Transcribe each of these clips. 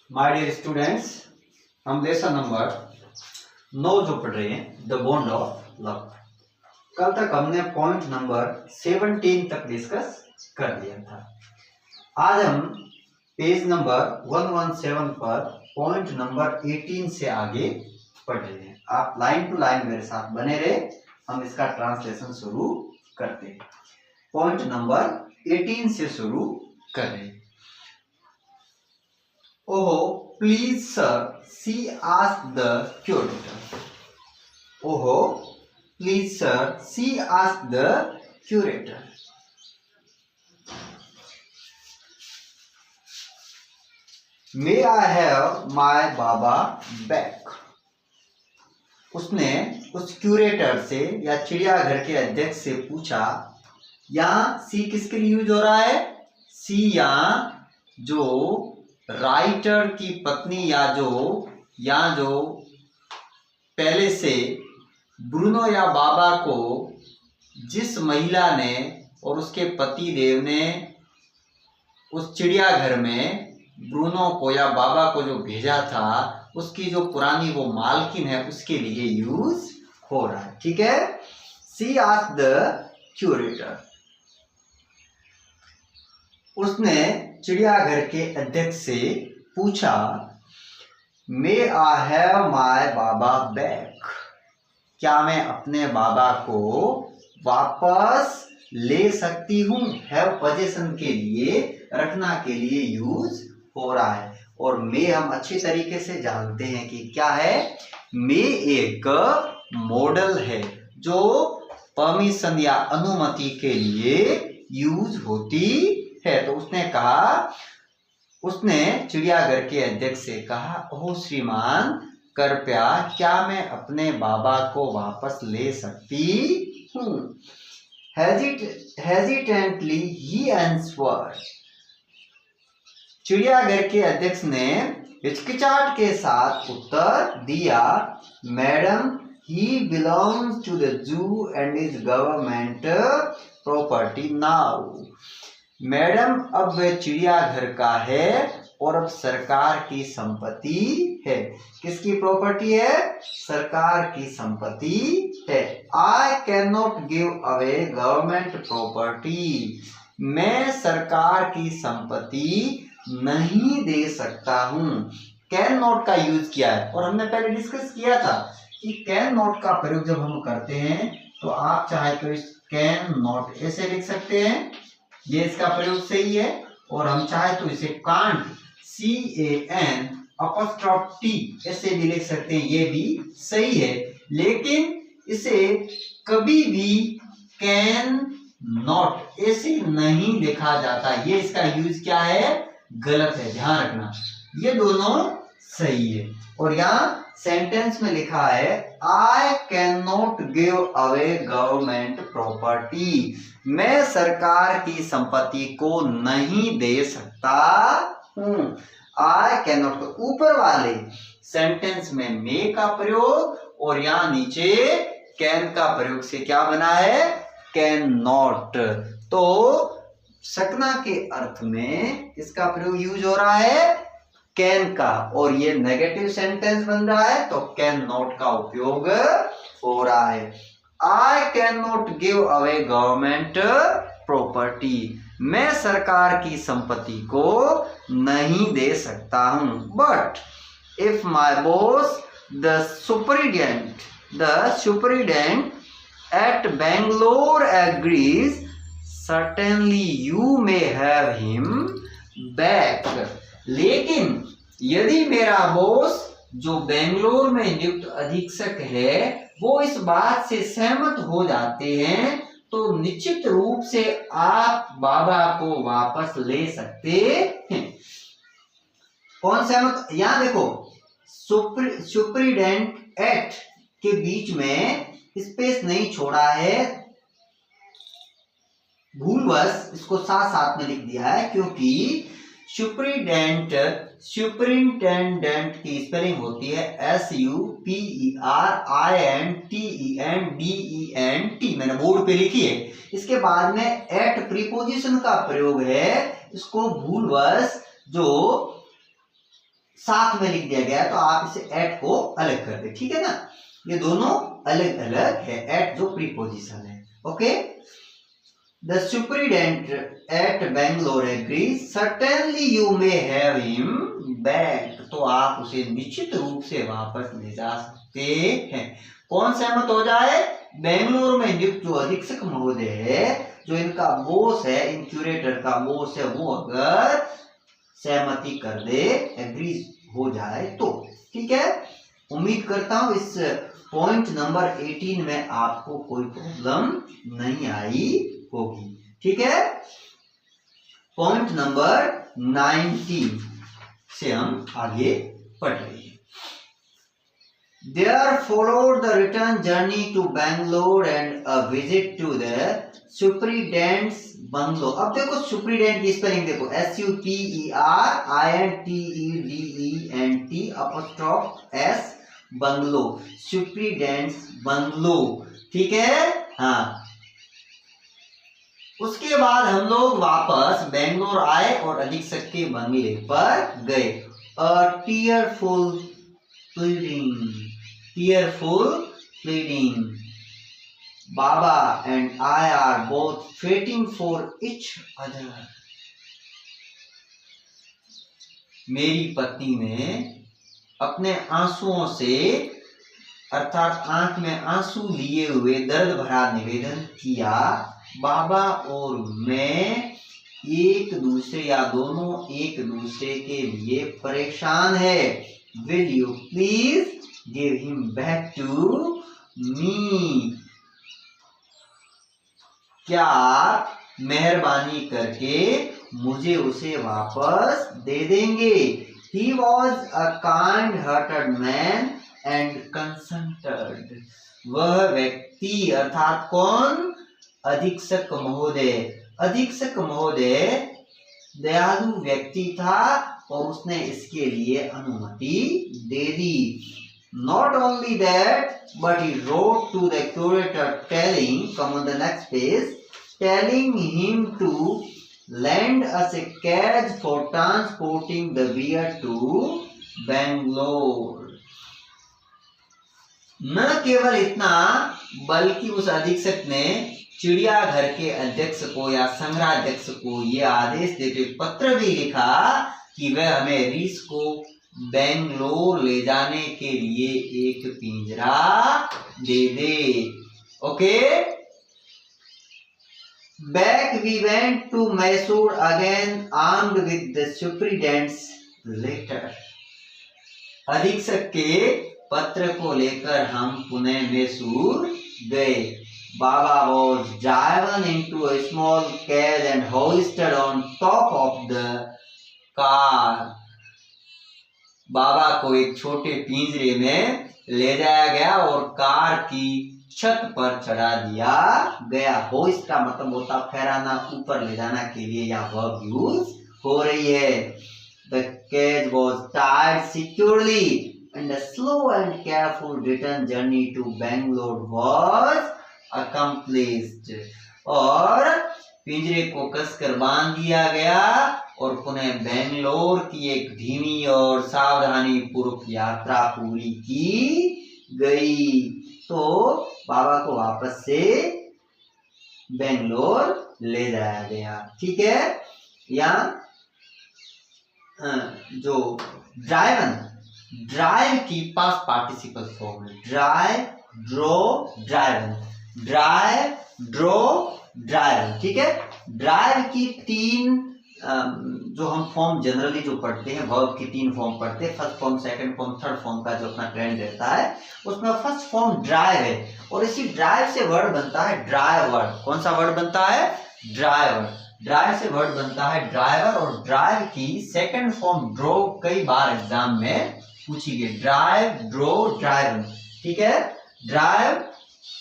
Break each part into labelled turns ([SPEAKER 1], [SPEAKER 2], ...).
[SPEAKER 1] My dear students, हम lesson number 9 जो पढ़ रहे हैं, द बॉन्ड ऑफ लव। कल तक हमने पॉइंट नंबर 17 तक डिस्कस कर लिया था। आज हम पेज नंबर 117 पर पॉइंट नंबर 18 से आगे पढ़ रहे हैं। आप लाइन टू लाइन मेरे साथ बने रहे, हम इसका ट्रांसलेशन शुरू करते हैं। पॉइंट नंबर 18 से शुरू कर रहे हैं। Oh, please, sir, she asked the curator. Oh, please, sir, she asked the curator. May I have my Baba back? उसने उस क्यूरेटर से या चिड़ियाघर के अध्यक्ष से पूछा। यहाँ सी किसके लिए यूज हो रहा है? सी यहाँ जो राइटर की पत्नी या जो पहले से ब्रूनो या बाबा को जिस महिला ने और उसके पति देव ने उस चिड़ियाघर में ब्रूनो को या बाबा को जो भेजा था, उसकी जो पुरानी वो मालकिन है, उसके लिए यूज हो रहा है। ठीक है। सी आस्क्ड द क्यूरेटर, उसने चिड़ियाघर के अध्यक्ष से पूछा, may I have my baba back? क्या मैं अपने बाबा को वापस ले सकती हूँ? हैव पोजीशन के लिए, रखना के लिए यूज हो रहा है। और मे हम अच्छी तरीके से जानते हैं कि क्या है। मे एक मॉडल है जो परमिशन या अनुमति के लिए यूज होती है। तो उसने चिड़ियाघर के अध्यक्ष से कहा, ओह श्रीमान, कृपया क्या मैं अपने बाबा को वापस ले सकती हूँ? Hesitantly he answered, चिड़ियाघर के अध्यक्ष ने हिचकिचाहट के साथ उत्तर दिया, madam, he belongs to the zoo and is government property now. Madam, अब वह चिड़ियाघर का है और अब सरकार की संपत्ति है। किसकी प्रॉपर्टी है? सरकार की संपत्ति है। I cannot give away government property. मैं सरकार की संपत्ति नहीं दे सकता हूँ। कैन नॉट का यूज किया है और हमने पहले डिस्कस किया था कि कैन नॉट का प्रयोग जब हम करते हैं तो आप चाहे तो इस कैन नॉट ऐसे लिख सकते हैं, ये इसका प्रयोग सही है। और हम चाहे तो इसे कांट, CAN अपॉस्ट्रोफ T ऐसे भी लिख सकते हैं, ये भी सही है। लेकिन इसे कभी भी कैन नॉट ऐसे नहीं लिखा जाता। ये इसका यूज क्या है? गलत है, ध्यान रखना। ये दोनों सही है। और यहाँ सेंटेंस में लिखा है, I can not give away government property. मैं सरकार की संपत्ति को नहीं दे सकता हूँ। आई कैन नॉट, ऊपर वाले सेंटेंस में मे का प्रयोग और यहाँ नीचे कैन का प्रयोग से क्या बना है? Can not. तो सकना के अर्थ में इसका प्रयोग यूज हो रहा है कैन का, और ये नेगेटिव सेंटेंस बन रहा है तो कैन नॉट का उपयोग हो रहा है। I can not give away government property. मैं सरकार की संपत्ति को नहीं दे सकता हूं। But if my boss the superintendent at Bangalore agrees, certainly you may have him back. लेकिन यदि मेरा बॉस जो बेंगलोर में नियुक्त अधीक्षक है वो इस बात से सहमत हो जाते हैं तो निश्चित रूप से आप बाबा को वापस ले सकते हैं। कौन सहमत? यहां देखो, सुपरिटेंडेंट एट के बीच में स्पेस नहीं छोड़ा है, भूलवश इसको साथ साथ में लिख दिया है, क्योंकि सुपरिटेंडेंट की स्पेलिंग होती है SUPERINTENDENT। मैंने बोर्ड पे लिखी है। इसके बाद में एट प्रीपोजिशन का प्रयोग है। इसको भूलवश जो साथ में लिख दिया गया है, तो आप इसे एट को अलग कर दे, ठीक है ना। ये दोनों अलग अलग है, एट जो प्रीपोजिशन है। Okay, the superintendent at Bangalore agrees certainly you may have him back, तो आप उसे निश्चित रूप से वापस ले जा सकते हैं। कौन सहमत हो जाए? बेंगलुरु में नियुक्त जो अधीक्षक महोदय है, जो इनका बॉस है, इन क्यूरेटर का बॉस है, वो अगर सहमति कर दे, एग्री हो जाए तो, ठीक है। उम्मीद करता हूं इस पॉइंट नंबर 18 में आपको कोई प्रॉब्लम नहीं आई होगी, ठीक है। पॉइंट नंबर 19 से हम आगे पढ़ रहे हैं। There followed the return journey to Bangalore and a visit to the superintendent's bungalow. अब देखो सुपरिटेंडेंट की स्पेलिंग देखो, SUPERINTEDENT बंगलो, सुपरिटेंडेंट्स बंगलो, ठीक है। हाँ, उसके बाद हम लोग वापस बेंगलोर आए और अधीक्षक के बंगले पर गए। A tearful pleading. Baba and I are both waiting for each other. मेरी पत्नी ने अपने आंसुओं से, अर्थात आंख में आंसू लिए हुए दर्द भरा निवेदन किया, बाबा और मैं एक दूसरे या दोनों एक दूसरे के लिए परेशान है। Will you please give him back to me? क्या आप मेहरबानी करके मुझे उसे वापस दे देंगे? He was a kind-hearted man and consented. वह व्यक्ति अर्थात कौन? अधीक्षक महोदय। अधीक्षक महोदय दयालु व्यक्ति था और उसने इसके लिए अनुमति दे दी। Not only that, but he wrote to the curator telling, come on the next page, telling him to lend us a carriage for transporting the bear to Bangalore. न केवल इतना, बल्कि उस अधीक्षक ने चिड़ियाघर के अध्यक्ष को या संग्रहाध्यक्ष को यह आदेश देते पत्र भी लिखा कि वह हमें रीस को बेंगलोर ले जाने के लिए एक पिंजरा दे दे। Okay, back we went to Mysore again armed with the superintendent's letter. अधीक्षक के पत्र को लेकर हम पुनः मैसूर गए। Baba was driven into a small carriage and hoisted on top of the car. बाबा को एक छोटे पिंजरे में ले जाया गया और कार की छत पर चढ़ा दिया गया। होइस्ट का मतलब होता फहराना, ऊपर ले जाना के लिए या वर्ब यूज हो रही है। The cage was tied securely and a slow and careful return journey to Bangalore was accomplished. और पिंजरे को कसकर बांध दिया गया और पुनः बेंगलोर की एक धीमी और सावधानी पूर्वक यात्रा पूरी की गई। तो बाबा को वापस से बेंगलोर ले जाया गया, ठीक है। या जो ड्राइव की पास्ट पार्टिसिपल फॉर्म है, drive, drove, driven, drive, drove, drive, ठीक है। ड्राइव की तीन जो हम फॉर्म जनरली जो पढ़ते हैं, वर्ब की तीन फॉर्म पढ़ते हैं, first form, second form, third form का जो अपना ट्रेंड रहता है, उसमें फर्स्ट फॉर्म ड्राइव है और इसी ड्राइव से वर्ड बनता है ड्राइवर। कौन सा वर्ड बनता है? ड्राइवर। ड्राइव से वर्ड बनता है ड्राइवर और ड्राइव की सेकंड फॉर्म ड्रो कई बार एग्जाम में पूछी गई। ड्राइव, ड्रो, ड्राइवन, ठीक है। Drive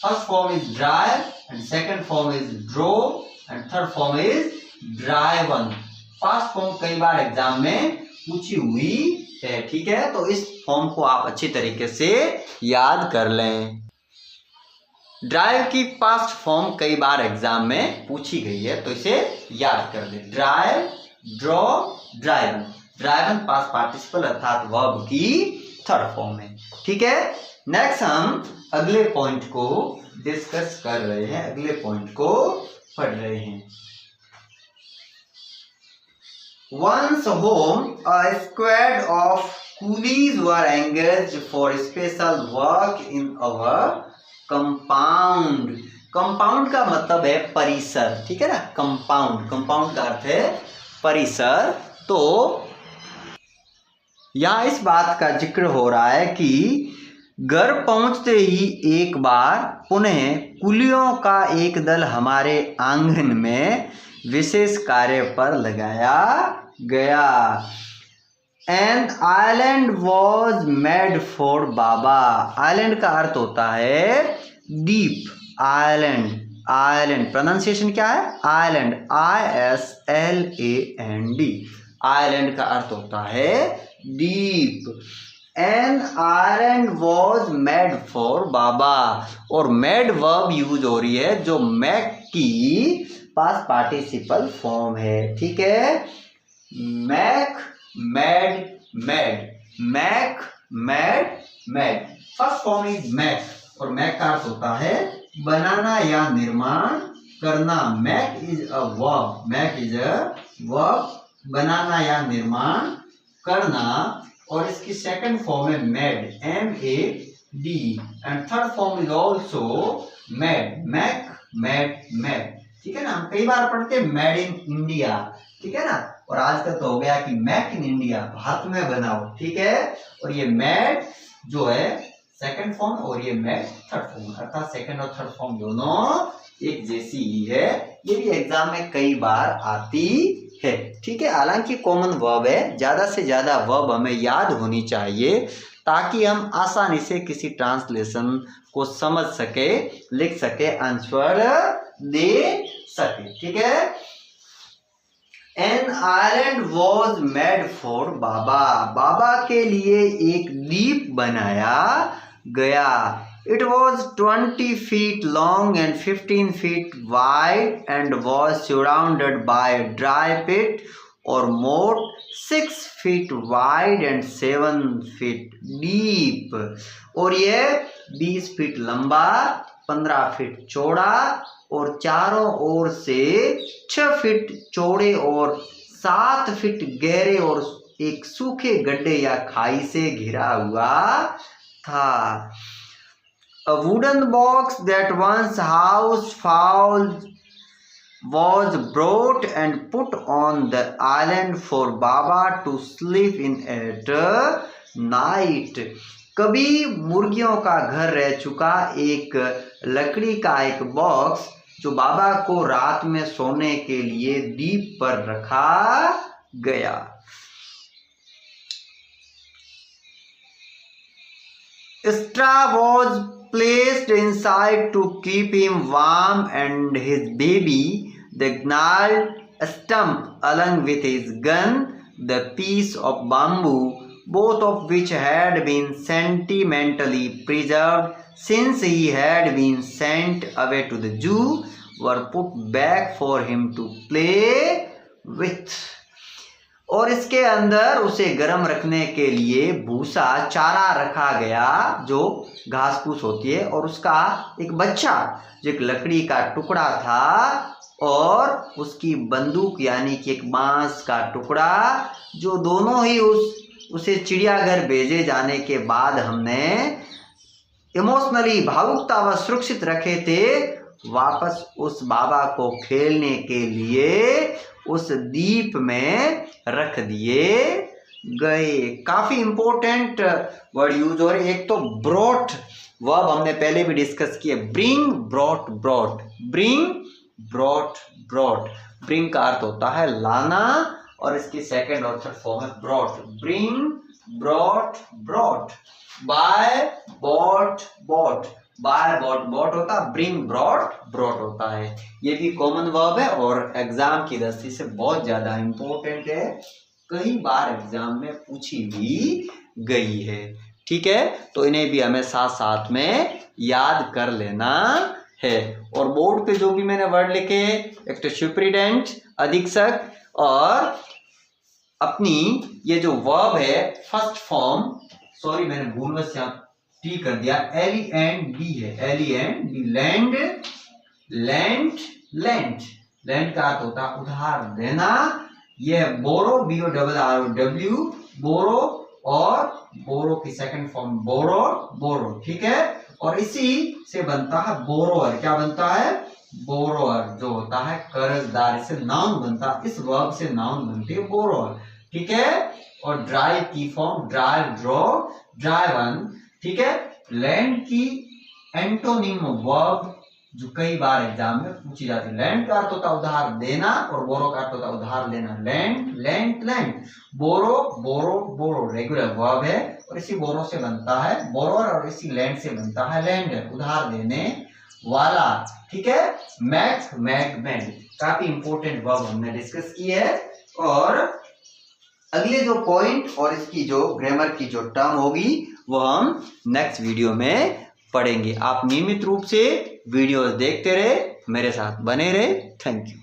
[SPEAKER 1] first form is drive and second form is drove and third form is driven. First form कई बार एग्जाम में पूछी हुई है, ठीक है। तो इस फॉर्म को आप अच्छी तरीके से याद कर लें। ड्राइव की पास्ट फॉर्म कई बार एग्जाम में पूछी गई है, तो इसे याद कर लें। Drive, draw, driven. Driven past participle अर्थात वर्ब की थर्ड फॉर्म है। ठीक है, नेक्स्ट हम अगले पॉइंट को डिस्कस कर रहे हैं, अगले पॉइंट को पढ़ रहे हैं। Once home, a squad of coolies were engaged for special work in our compound. Compound का मतलब है परिसर, ठीक है ना। कंपाउंड, कंपाउंड का अर्थ है परिसर। तो यहाँ इस बात का जिक्र हो रहा है कि घर पहुंचते ही एक बार पुनः कुलियों का एक दल हमारे आंगन में विशेष कार्य पर लगाया गया। And island was made for Baba. Island का अर्थ होता है डीप। आइलैंड, आइलैंड प्रोनाउंसिएशन क्या है? Island, ISLAND। आइलैंड का अर्थ होता है deep. An island was made for baba. और मेड वर्ब यूज हो रही है जो मेक की पास्ट पार्टिसिपल फॉर्म है। ठीक है, make, made, made, make, made, made. First form is make और मैक का अर्थ होता है बनाना या निर्माण करना। Make is a verb, make is a verb, बनाना या निर्माण करना। और इसकी सेकंड फॉर्म है made, MAD। And third form is also made, make, made, made. ठीक है ना, हम कई बार पढ़ते हैं मेड इन इंडिया, ठीक है ना। और आजकल तो हो गया कि मेक इन इंडिया, भारत में बनाओ। ठीक है, और ये मेड जो है सेकंड फॉर्म और ये मेड थर्ड फॉर्म, अर्थात सेकंड और थर्ड फॉर्म दोनों एक जैसी ही है। ये भी एग्जाम में कई बार आती है। ठीक है, हालांकि कॉमन वर्ब है, ज्यादा से ज्यादा वर्ब हमें याद होनी चाहिए ताकि हम आसानी से किसी ट्रांसलेशन को समझ सके, लिख सके, आंसर दे सके। ठीक है, an island was made for baba. Baba के लिए एक द्वीप बनाया गया। It was 20 feet long and 15 feet wide and was surrounded by a dry pit or moat 6 feet wide and 7 feet deep। और ये 20 फीट लंबा, 15 फीट चौड़ा और चारों ओर से 6 फीट चौड़े और 7 फीट गहरे और एक सूखे गड्ढे या खाई से घिरा हुआ था। A wooden box that once housed fowls was brought and put on the island for Baba to sleep in at night। कभी मुर्गियों का घर रह चुका एक लकड़ी का एक बॉक्स जो बाबा को रात में सोने के लिए द्वीप पर रखा गया। Straw was placed inside to keep him warm and his baby, the gnarled stump along with his gun, the piece of bamboo, both of which had been sentimentally preserved since he had been sent away to the zoo, were put back for him to play with। और इसके अंदर उसे गर्म रखने के लिए भूसा, चारा रखा गया जो घास फूस होती है, और उसका एक बच्चा जो एक लकड़ी का टुकड़ा था और उसकी बंदूक यानी कि एक बांस का टुकड़ा, जो दोनों ही उसे चिड़ियाघर भेजे जाने के बाद हमने इमोशनली भावुकता व सुरक्षित रखे थे, वापस उस बाबा को खेलने के लिए उस द्वीप में रख दिए गए। काफी इंपॉर्टेंट वर्ड यूज हो रहे। एक तो ब्रॉट वर्ब हमने पहले भी डिस्कस किया, bring, brought, brought, bring, brought, brought. Bring का अर्थ होता है लाना और इसकी सेकंड और थर्ड फॉर्म है brought, bring, brought, brought. Buy, bought, bought, buy, bought, bought होता है, ब्रिंग, ब्रॉट, ब्रॉट होता है। ये भी कॉमन वर्ब है और एग्जाम की दृष्टि से बहुत ज्यादा इंपॉर्टेंट है, कई बार एग्जाम में पूछी भी गई है। ठीक है, तो इन्हें भी हमें साथ साथ में याद कर लेना है। और बोर्ड पे जो भी मैंने वर्ड लिखे, एक तो सुपरिटेंडेंट, अधीक्षक, और अपनी ये जो वर्ब है फर्स्ट फॉर्म, सॉरी मैंने भूलवश यहाँ टी कर दिया, L-E-N-D है, L-E-N-D, land, land, land, land का अर्थ होता है उधार देना। ये बोरो, B-O-R-R-O-W, बोरो, और बोरो की सेकंड फॉर्म बोरो, बोरो, ठीक है। और इसी से बनता है बोरोअर, क्या बनता है, बोरोअर, जो होता है कर्जदार, इससे नाउन बनता है, इस वर्ब से नाउन बनती है बोरोअर, ठीक है। और ड्राइव की फॉर्म ड्राइव, ड्रॉ, ड्राइवन, ठीक है। लैंड की एंटोनिम वर्ब जो कई बार एग्जाम में पूछी जाती है, लैंड का अर्थ होता है उधार देना, और बोरो का अर्थ होता है उधार लेना, लैंड, लैंड, लैंड। बोरो, बोरो, बोरो रेगुलर वर्ब है, और इसी बोरो से बनता है बोरोअर, और इसी लैंड से बनता है लैंडर, उधार देने वाला, ठीक है। मैक, मैक, मैड, काफी इंपॉर्टेंट वर्ब हमने डिस्कस की है। और अगले जो पॉइंट और इसकी जो ग्रामर की जो टर्म होगी वो हम नेक्स्ट वीडियो में पढ़ेंगे। आप नियमित रूप से वीडियोस देखते रहे, मेरे साथ बने रहे। Thank you.